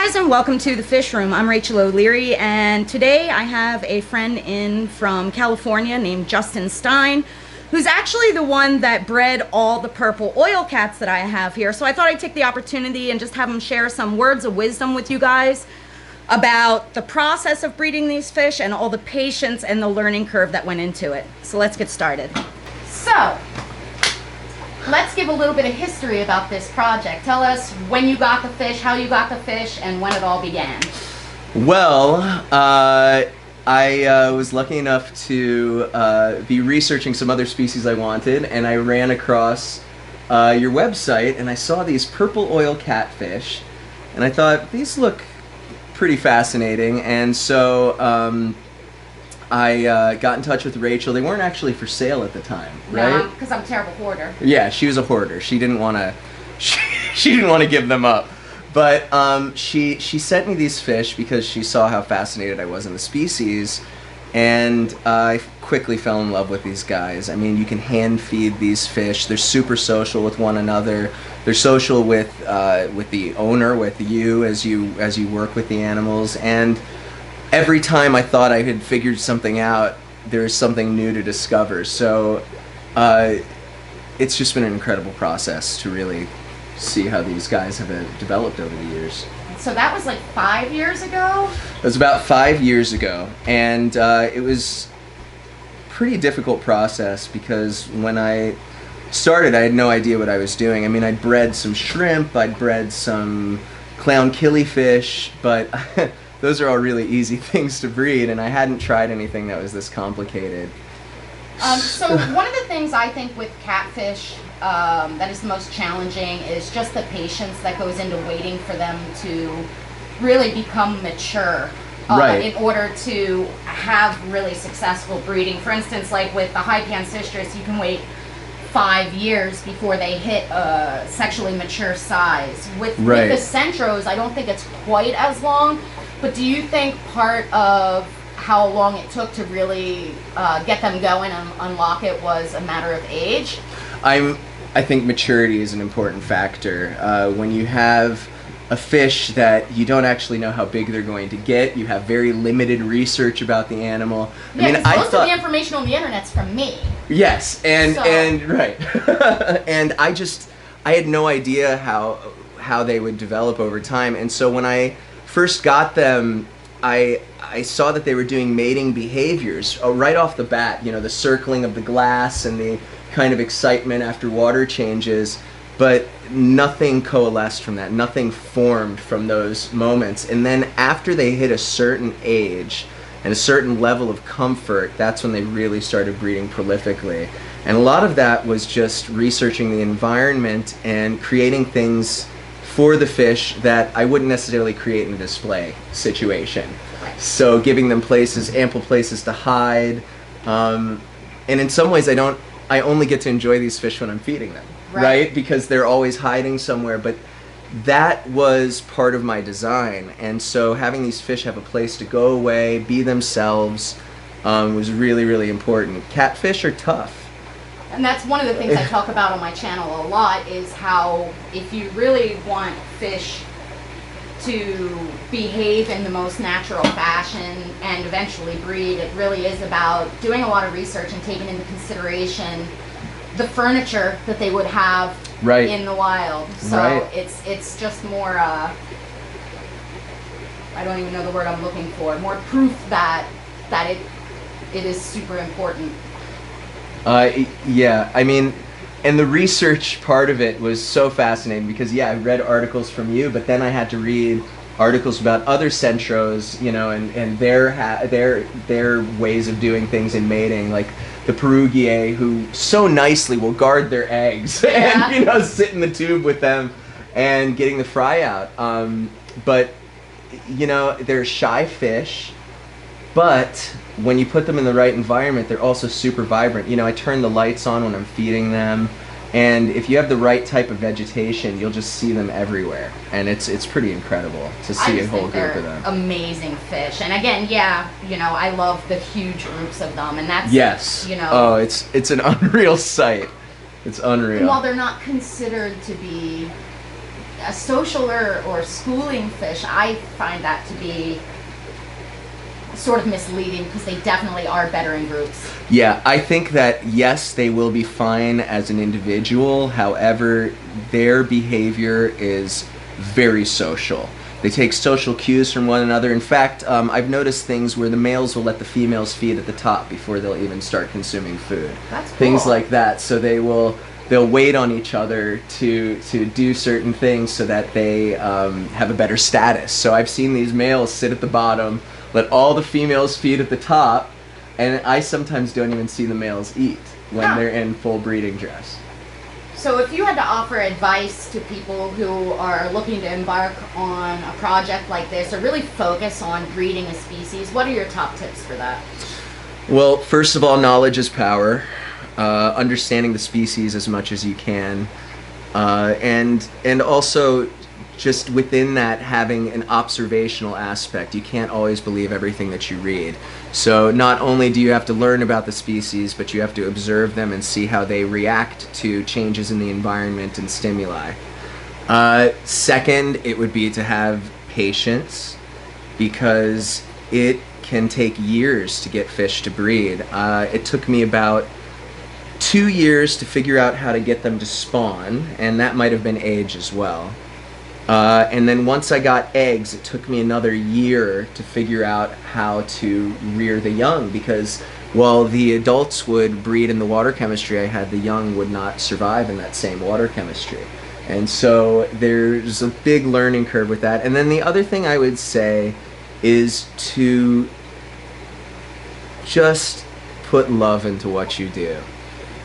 guys, and welcome to the Fish Room. I'm Rachel O'Leary, and today I have a friend in from California named Justin Stein, who's actually the one that bred all the purple oil cats that I have here. So I thought I'd take the opportunity and just have him share some words of wisdom with you guys about the process of breeding these fish and all the patience and the learning curve that went into it. So let's get started. So, let's give a little bit of history about this project. Tell us when you got the fish, how you got the fish, and when it all began. Well, I was lucky enough to be researching some other species I wanted, and I ran across your website, and I saw these purple oil catfish, and I thought, these look pretty fascinating, and so I got in touch with Rachel. They weren't actually for sale at the time, right? No, because I'm a terrible hoarder. Yeah, she was a hoarder. She didn't want to. She didn't want to give them up. But she sent me these fish because she saw how fascinated I was in the species, and I quickly fell in love with these guys. I mean, you can hand feed these fish. They're super social with one another. They're social with the owner, with you as you work with the animals, and every time I thought I had figured something out, there's something new to discover. So it's just been an incredible process to really see how these guys have developed over the years. So that was like 5 years ago? It was about 5 years ago, and it was a pretty difficult process because when I started, I had no idea what I was doing. I mean, I'd bred some shrimp, I'd bred some clown killifish, but those are all really easy things to breed, and I hadn't tried anything that was this complicated. So one of the things I think with catfish that is the most challenging is just the patience that goes into waiting for them to really become mature Right. in order to have really successful breeding. For instance, like with the high pancistrus, you can wait 5 years before they hit a sexually mature size. With the centros, I don't think it's quite as long. But do you think part of how long it took to really get them going and unlock it was a matter of age? I think maturity is an important factor. When you have a fish that you don't actually know how big they're going to get, you have very limited research about the animal. Yeah, I mean, most of the information on the internet's from me. Yes, and right. And I had no idea how they would develop over time, and so when I first got them, I saw that they were doing mating behaviors right off the bat. You know, the circling of the glass and the kind of excitement after water changes, but nothing coalesced from that. Nothing formed from those moments. And then after they hit a certain age and a certain level of comfort, that's when they really started breeding prolifically. And a lot of that was just researching the environment and creating things for the fish that I wouldn't necessarily create in a display situation. So giving them places, ample places to hide, and in some ways I only get to enjoy these fish when I'm feeding them, right? Because they're always hiding somewhere, but that was part of my design, and so having these fish have a place to go away, be themselves, was really, really important. Catfish are tough. And that's one of the things I talk about on my channel a lot, is how if you really want fish to behave in the most natural fashion and eventually breed, it really is about doing a lot of research and taking into consideration the furniture that they would have in the wild. So it's just more, I don't even know the word I'm looking for, more proof that it is super important. Yeah, I mean, and the research part of it was so fascinating because, yeah, I read articles from you, but then I had to read articles about other centros, you know, and their ways of doing things in mating, like the Perugier, who so nicely will guard their eggs and, you know, sit in the tube with them and getting the fry out. But, you know, they're shy fish, but when you put them in the right environment, they're also super vibrant. You know, I turn the lights on when I'm feeding them, and if you have the right type of vegetation, you'll just see them everywhere, and it's pretty incredible to see a whole group of them. Amazing fish, and again, yeah, you know, I love the huge groups of them, and that's you know, oh, it's an unreal sight. It's unreal. While they're not considered to be a social or schooling fish, I find that to be sort of misleading because they definitely are better in groups. Yeah, I think that yes, they will be fine as an individual. However, their behavior is very social. They take social cues from one another. In fact, I've noticed things where the males will let the females feed at the top before they'll even start consuming food. That's cool. Things like that. So they'll wait on each other to do certain things so that they have a better status. So I've seen these males sit at the bottom, let all the females feed at the top, and I sometimes don't even see the males eat when they're in full breeding dress. So if you had to offer advice to people who are looking to embark on a project like this or really focus on breeding a species, what are your top tips for that? Well, first of all, knowledge is power. Understanding the species as much as you can, and also just within that having an observational aspect. You can't always believe everything that you read. So not only do you have to learn about the species, but you have to observe them and see how they react to changes in the environment and stimuli. Second, it would be to have patience, because it can take years to get fish to breed. It took me about 2 years to figure out how to get them to spawn, and that might have been age as well. And then once I got eggs, it took me another year to figure out how to rear the young, because while the adults would breed in the water chemistry I had, the young would not survive in that same water chemistry. And so there's a big learning curve with that. And then the other thing I would say is to just put love into what you do.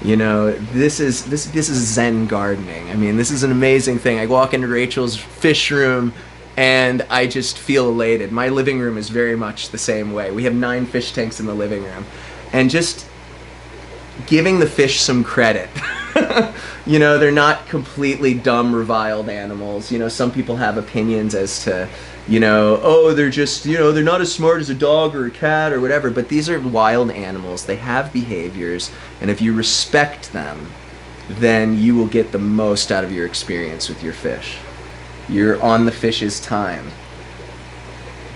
You know, this is Zen gardening. I mean, this is an amazing thing. I walk into Rachel's fish room and I just feel elated. My living room is very much the same way. We have 9 fish tanks in the living room. And just giving the fish some credit. You know, they're not completely dumb, reviled animals. You know, some people have opinions as to, you know, oh, they're just, you know, they're not as smart as a dog or a cat or whatever, but these are wild animals. They have behaviors, and if you respect them, then you will get the most out of your experience with your fish. You're on the fish's time.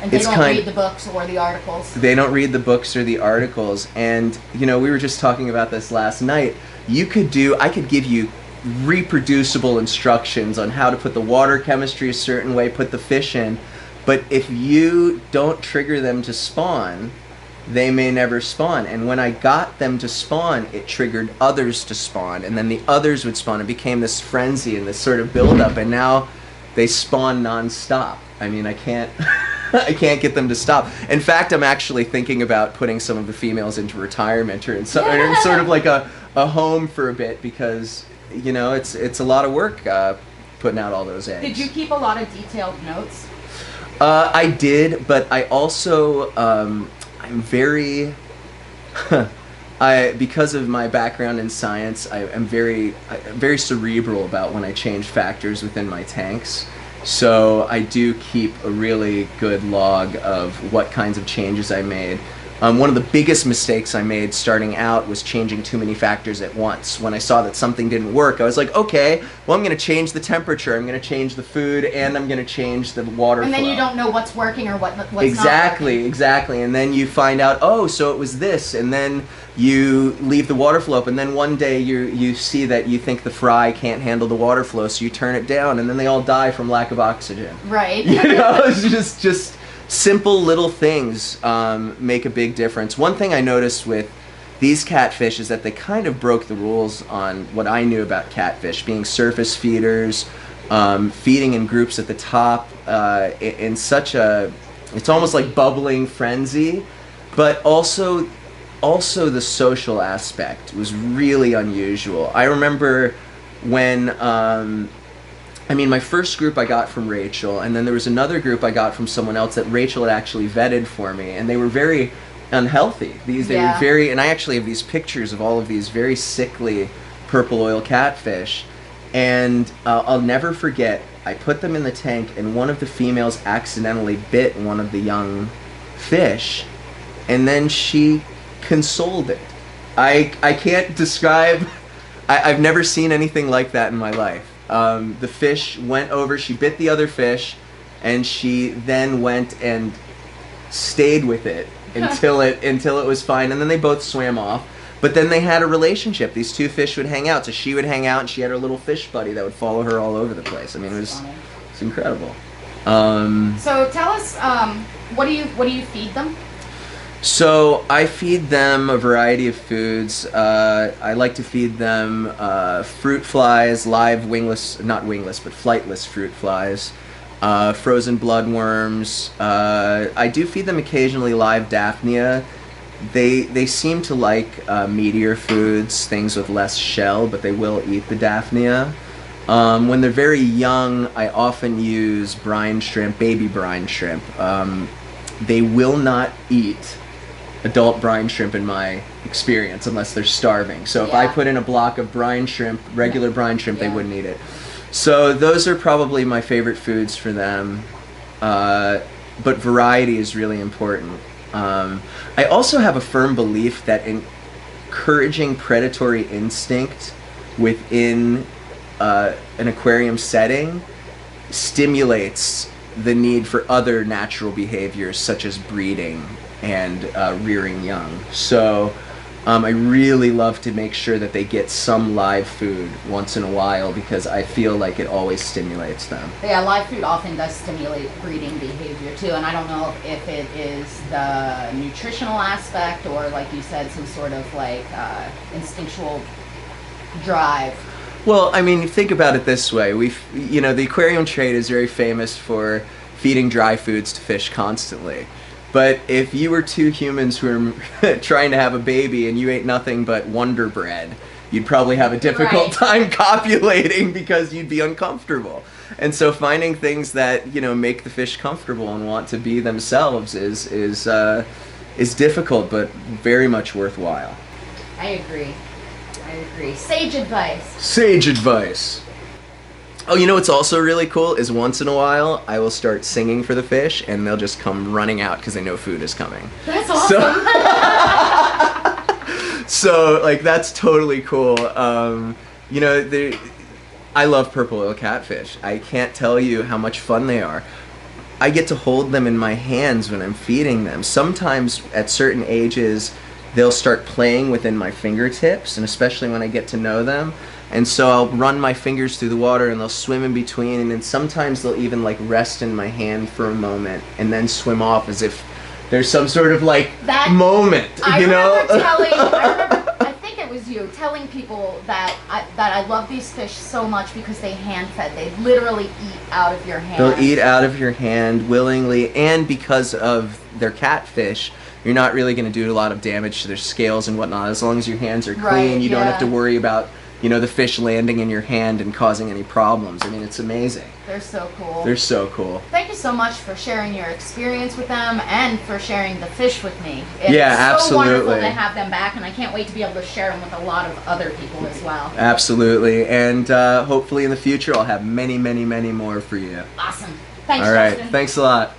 And they don't read the books or the articles. They don't read the books or the articles. And, you know, we were just talking about this last night. I could give you reproducible instructions on how to put the water chemistry a certain way, put the fish in, but if you don't trigger them to spawn, they may never spawn. And when I got them to spawn, it triggered others to spawn, and then the others would spawn. It became this frenzy and this sort of buildup, and now they spawn non-stop. I mean, I can't I can't get them to stop. In fact, I'm actually thinking about putting some of the females into retirement or in sort of like a home for a bit, because, you know, it's a lot of work putting out all those eggs. Did you keep a lot of detailed notes? I did, but I also I'm very because of my background in science, I'm very cerebral about when I change factors within my tanks. So I do keep a really good log of what kinds of changes I made. One of the biggest mistakes I made starting out was changing too many factors at once. When I saw that something didn't work, I was like, okay, well, I'm going to change the temperature, I'm going to change the food, and I'm going to change the water flow. And then you don't know what's working or what's not working. working. Exactly. And then you find out, oh, so it was this, and then you leave the water flow up, and then one day you see that you think the fry can't handle the water flow, so you turn it down, and then they all die from lack of oxygen. Right. You know, it's just simple little things make a big difference. One thing I noticed with these catfish is that they kind of broke the rules on what I knew about catfish, being surface feeders, feeding in groups at the top, in such a, it's almost like bubbling frenzy, but also the social aspect was really unusual. I remember when my first group I got from Rachel, and then there was another group I got from someone else that Rachel had actually vetted for me, and they were very unhealthy. They were very, and I actually have these pictures of all of these very sickly purple oil catfish, and I'll never forget, I put them in the tank, and one of the females accidentally bit one of the young fish, and then she consoled it. I can't describe, I've never seen anything like that in my life. The fish went over, she bit the other fish, and she then went and stayed with it until it was fine, and then they both swam off. But then they had a relationship. These two fish would hang out. So she would hang out, and she had her little fish buddy that would follow her all over the place. I mean, it's incredible. So tell us, what do you feed them? So I feed them a variety of foods. I like to feed them fruit flies, live not wingless, but flightless fruit flies, frozen bloodworms. I do feed them occasionally live Daphnia. They seem to like meatier foods, things with less shell, but they will eat the Daphnia. When they're very young, I often use brine shrimp, baby brine shrimp. They will not eat adult brine shrimp in my experience unless they're starving. So if I put in a block of brine shrimp, regular brine shrimp, they wouldn't eat it. So those are probably my favorite foods for them. But variety is really important. I also have a firm belief that encouraging predatory instinct within an aquarium setting stimulates the need for other natural behaviors such as breeding and rearing young. So I really love to make sure that they get some live food once in a while because I feel like it always stimulates them. Yeah, live food often does stimulate breeding behavior too, and I don't know if it is the nutritional aspect or, like you said, some sort of like instinctual drive. Well, I mean, think about it this way. The aquarium trade is very famous for feeding dry foods to fish constantly. But if you were two humans who are trying to have a baby and you ate nothing but Wonder Bread, you'd probably have a difficult time copulating because you'd be uncomfortable. And so finding things that, make the fish comfortable and want to be themselves is difficult, but very much worthwhile. I agree. Sage advice. Sage advice. Oh, you know what's also really cool is once in a while I will start singing for the fish and they'll just come running out because they know food is coming. That's awesome. So like that's totally cool. I love purple oil catfish. I can't tell you how much fun they are. I get to hold them in my hands when I'm feeding them. Sometimes at certain ages they'll start playing within my fingertips, and especially when I get to know them. And so I'll run my fingers through the water and they'll swim in between, and then sometimes they'll even like rest in my hand for a moment and then swim off as if there's some sort of like moment, I think it was you telling people that I love these fish so much because they hand fed. They literally eat out of your hand. They'll eat out of your hand willingly, and because of their catfish, you're not really going to do a lot of damage to their scales and whatnot. As long as your hands are clean, you don't have to worry about the fish landing in your hand and causing any problems. I mean, it's amazing. They're so cool. They're so cool. Thank you so much for sharing your experience with them and for sharing the fish with me. It's absolutely. So wonderful to have them back, and I can't wait to be able to share them with a lot of other people as well. Absolutely. And hopefully in the future I'll have many, many, many more for you. Awesome. Thanks, All right. Justin. Thanks a lot.